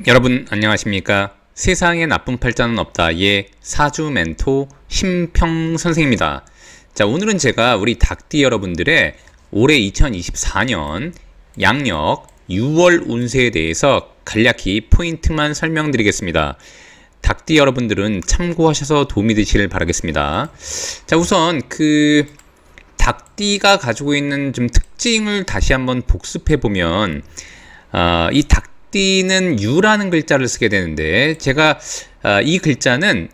여러분 안녕하십니까? 세상에 나쁜 팔자는 없다의 사주 멘토 심평 선생입니다. 자, 오늘은 제가 우리 닭띠 여러분들의 올해 2024년 양력 6월 운세에 대해서 간략히 포인트만 설명드리겠습니다. 닭띠 여러분들은 참고하셔서 도움이 되시길 바라겠습니다. 자, 우선 닭띠가 가지고 있는 좀 특징을 다시 한번 복습해 보면 이 닭띠는 유라는 글자를 쓰게 되는데, 제가 이 글자는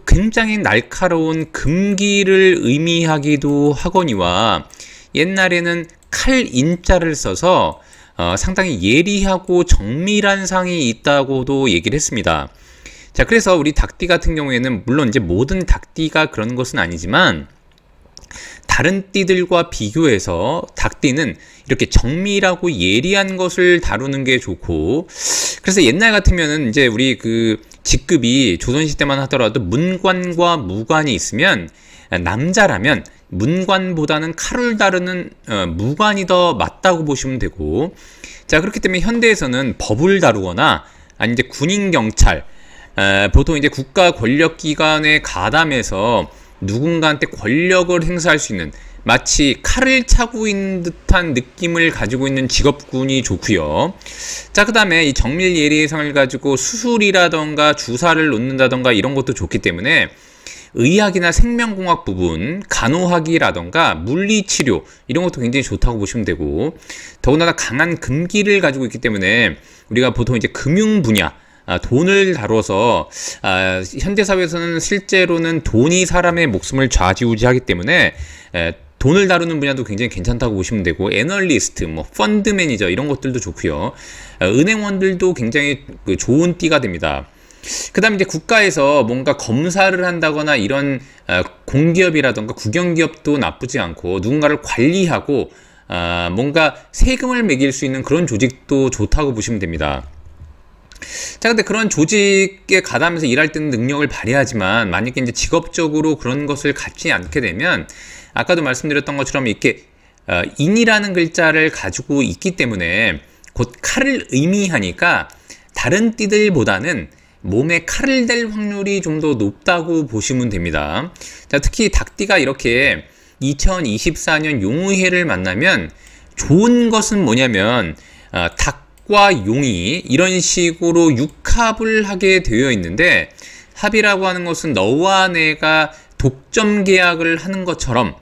굉장히 날카로운 금기를 의미하기도 하거니와 옛날에는 칼인자를 써서 상당히 예리하고 정밀한 상이 있다고도 얘기를 했습니다. 자, 그래서 우리 닭띠 같은 경우에는 물론 이제 모든 닭띠가 그런 것은 아니지만 다른 띠들과 비교해서 닭띠는 이렇게 정밀하고 예리한 것을 다루는 게 좋고, 그래서 옛날 같으면은 이제 우리 직급이 조선시대만 하더라도 문관과 무관이 있으면 남자라면 문관보다는 칼을 다루는 무관이 더 맞다고 보시면 되고, 자, 그렇기 때문에 현대에서는 법을 다루거나 아니 이제 군인 경찰, 보통 이제 국가 권력기관에 가담해서 누군가한테 권력을 행사할 수 있는, 마치 칼을 차고 있는 듯한 느낌을 가지고 있는 직업군이 좋고요. 자, 그 다음에 이 정밀 예리의 상을 가지고 수술이라던가 주사를 놓는다던가 이런 것도 좋기 때문에 의학이나 생명공학 부분, 간호학이라던가 물리치료 이런 것도 굉장히 좋다고 보시면 되고, 더군다나 강한 금기를 가지고 있기 때문에 우리가 보통 이제 금융 분야, 돈을 다뤄서 현대사회에서는 실제로는 돈이 사람의 목숨을 좌지우지하기 때문에 돈을 다루는 분야도 굉장히 괜찮다고 보시면 되고, 애널리스트, 펀드 매니저 이런 것들도 좋고요. 은행원들도 굉장히 좋은 띠가 됩니다. 그 다음에 이제 국가에서 뭔가 검사를 한다거나 이런 공기업이라던가 국영기업도 나쁘지 않고, 누군가를 관리하고 뭔가 세금을 매길 수 있는 그런 조직도 좋다고 보시면 됩니다. 자, 근데 그런 조직에 가담해서 일할 때는 능력을 발휘하지만, 만약에 이제 직업적으로 그런 것을 갖지 않게 되면, 아까도 말씀드렸던 것처럼 이렇게 인이라는 글자를 가지고 있기 때문에 곧 칼을 의미하니까 다른 띠들보다는 몸에 칼을 댈 확률이 좀 더 높다고 보시면 됩니다. 자, 특히 닭띠가 이렇게 2024년 용의해를 만나면 좋은 것은 뭐냐면, 닭과 용이 이런 식으로 육합을 하게 되어 있는데, 합이라고 하는 것은 너와 내가 독점 계약을 하는 것처럼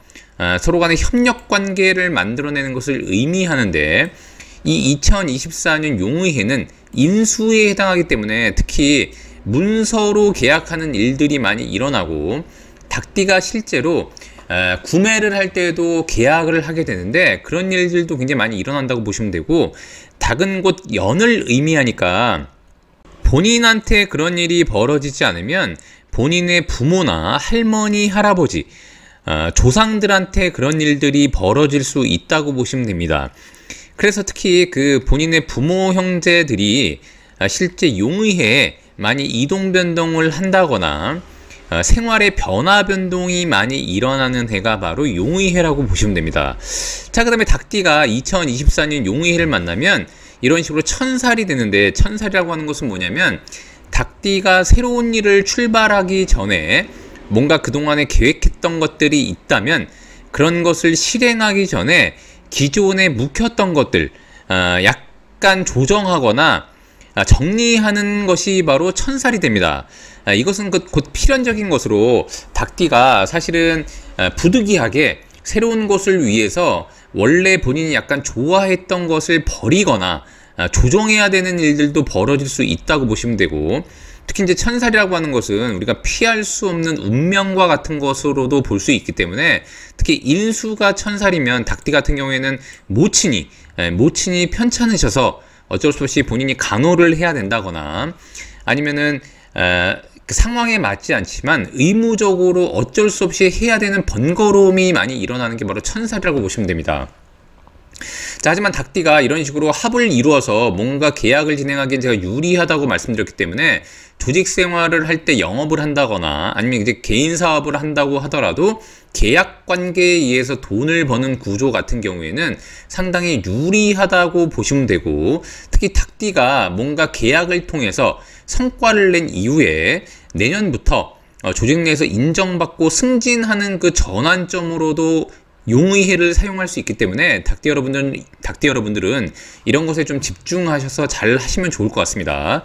서로 간의 협력 관계를 만들어내는 것을 의미하는데, 이 2024년 용의해는 인수에 해당하기 때문에 특히 문서로 계약하는 일들이 많이 일어나고, 닭띠가 실제로 구매를 할 때도 계약을 하게 되는데 그런 일들도 굉장히 많이 일어난다고 보시면 되고, 닭은 곧 연을 의미하니까 본인한테 그런 일이 벌어지지 않으면 본인의 부모나 할머니, 할아버지, 조상들한테 그런 일들이 벌어질 수 있다고 보시면 됩니다. 그래서 특히 본인의 부모, 형제들이 실제 용의해에 많이 이동 변동을 한다거나 생활의 변화 변동이 많이 일어나는 해가 바로 용의해라고 보시면 됩니다. 자, 그 다음에 닭띠가 2024년 용의해를 만나면 이런 식으로 천살이 되는데, 천살이라고 하는 것은 뭐냐면, 닭띠가 새로운 일을 출발하기 전에 뭔가 그동안에 계획했던 것들이 있다면 그런 것을 실행하기 전에 기존에 묵혔던 것들 약간 조정하거나 정리하는 것이 바로 천살이 됩니다. 이것은 곧 필연적인 것으로 닭띠가 사실은 부득이하게 새로운 것을 위해서 원래 본인이 약간 좋아했던 것을 버리거나 조정해야 되는 일들도 벌어질 수 있다고 보시면 되고, 특히 이제 천살이라고 하는 것은 우리가 피할 수 없는 운명과 같은 것으로도 볼 수 있기 때문에, 특히 인수가 천살이면 닭띠 같은 경우에는 모친이 편찮으셔서 어쩔 수 없이 본인이 간호를 해야 된다거나, 아니면은 상황에 맞지 않지만 의무적으로 어쩔 수 없이 해야 되는 번거로움이 많이 일어나는 게 바로 천살이라고 보시면 됩니다. 자, 하지만 닭띠가 이런 식으로 합을 이루어서 뭔가 계약을 진행하기엔 제가 유리하다고 말씀드렸기 때문에 조직 생활을 할 때 영업을 한다거나 아니면 이제 개인 사업을 한다고 하더라도 계약 관계에 의해서 돈을 버는 구조 같은 경우에는 상당히 유리하다고 보시면 되고, 특히 닭띠가 뭔가 계약을 통해서 성과를 낸 이후에 내년부터 조직 내에서 인정받고 승진하는 그 전환점으로도 용의해를 사용할 수 있기 때문에 닭띠 여러분들은 이런 것에 좀 집중하셔서 잘 하시면 좋을 것 같습니다.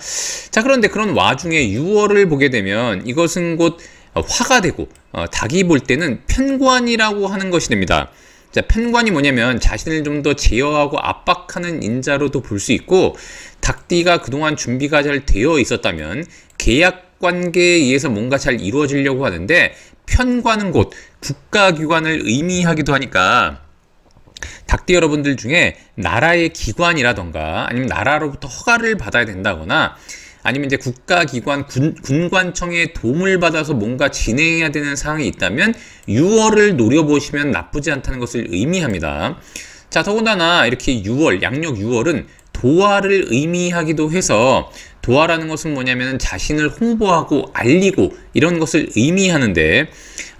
자, 그런데 그런 와중에 6월을 보게 되면 이것은 곧 화가 되고 닭이 볼 때는 편관이라고 하는 것이 됩니다. 자, 편관이 뭐냐면 자신을 좀 더 제어하고 압박하는 인자로도 볼 수 있고, 닭띠가 그동안 준비가 잘 되어 있었다면 계약 관계에 의해서 뭔가 잘 이루어지려고 하는데, 편관은 곧 국가기관을 의미하기도 하니까 닭띠 여러분들 중에 나라의 기관이라던가 아니면 나라로부터 허가를 받아야 된다거나 아니면 이제 국가기관 군관청의 도움을 받아서 뭔가 진행해야 되는 사항이 있다면 6월을 노려보시면 나쁘지 않다는 것을 의미합니다. 자, 더군다나 이렇게 6월, 양력 6월은 도화를 의미하기도 해서, 도화라는 것은 뭐냐면 자신을 홍보하고 알리고 이런 것을 의미하는데,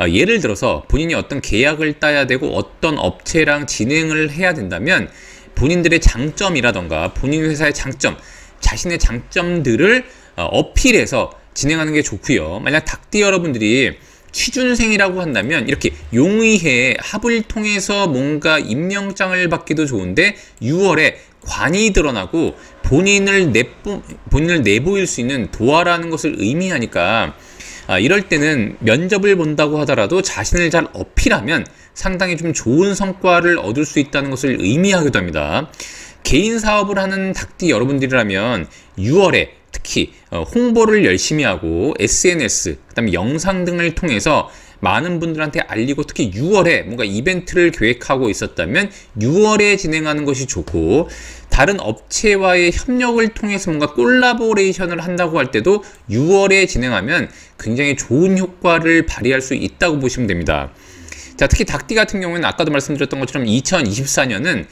예를 들어서 본인이 어떤 계약을 따야 되고 어떤 업체랑 진행을 해야 된다면 본인들의 장점이라던가 본인 회사의 장점, 자신의 장점들을 어필해서 진행하는 게 좋고요. 만약 닭띠 여러분들이 취준생이라고 한다면 이렇게 용의회 합을 통해서 뭔가 임명장을 받기도 좋은데, 6월에 관이 드러나고 본인을 내보일 수 있는 도화라는 것을 의미하니까 이럴 때는 면접을 본다고 하더라도 자신을 잘 어필하면 상당히 좀 좋은 성과를 얻을 수 있다는 것을 의미하기도 합니다. 개인 사업을 하는 닭띠 여러분들이라면 6월에 특히 홍보를 열심히 하고 SNS, 그다음에 영상 등을 통해서 많은 분들한테 알리고, 특히 6월에 뭔가 이벤트를 계획하고 있었다면 6월에 진행하는 것이 좋고, 다른 업체와의 협력을 통해서 뭔가 콜라보레이션을 한다고 할 때도 6월에 진행하면 굉장히 좋은 효과를 발휘할 수 있다고 보시면 됩니다. 자, 특히 닭띠 같은 경우에는 아까도 말씀드렸던 것처럼 2024년은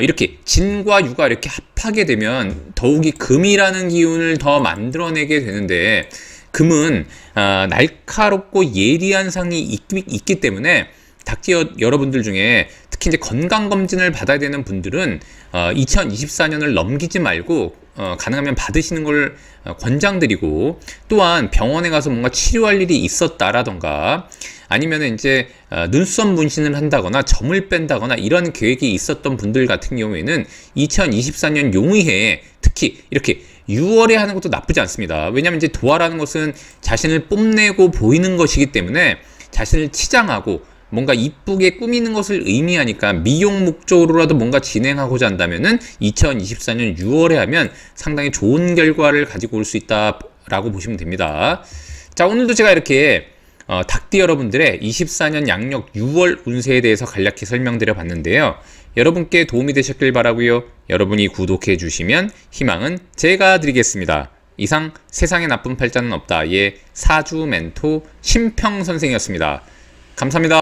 이렇게 진과 유가 이렇게 합하게 되면 더욱이 금이라는 기운을 더 만들어내게 되는데, 금은 날카롭고 예리한 상이 있기 때문에 닭띠 여러분들 중에 특히 이제 건강검진을 받아야 되는 분들은 2024년을 넘기지 말고 가능하면 받으시는 걸 권장드리고, 또한 병원에 가서 뭔가 치료할 일이 있었다라던가 아니면 이제 눈썹 문신을 한다거나 점을 뺀다거나 이런 계획이 있었던 분들 같은 경우에는 2024년 용의해에 특히 이렇게 6월에 하는 것도 나쁘지 않습니다. 왜냐하면 이제 도화라는 것은 자신을 뽐내고 보이는 것이기 때문에 자신을 치장하고 뭔가 이쁘게 꾸미는 것을 의미하니까 미용 목적으로라도 뭔가 진행하고자 한다면은 2024년 6월에 하면 상당히 좋은 결과를 가지고 올 수 있다라고 보시면 됩니다. 자, 오늘도 제가 이렇게 닭띠 여러분들의 24년 양력 6월 운세에 대해서 간략히 설명드려 봤는데요. 여러분께 도움이 되셨길 바라고요. 여러분이 구독해 주시면 희망은 제가 드리겠습니다. 이상 세상에 나쁜 팔자는 없다의 사주 멘토 심평 선생이었습니다. 감사합니다.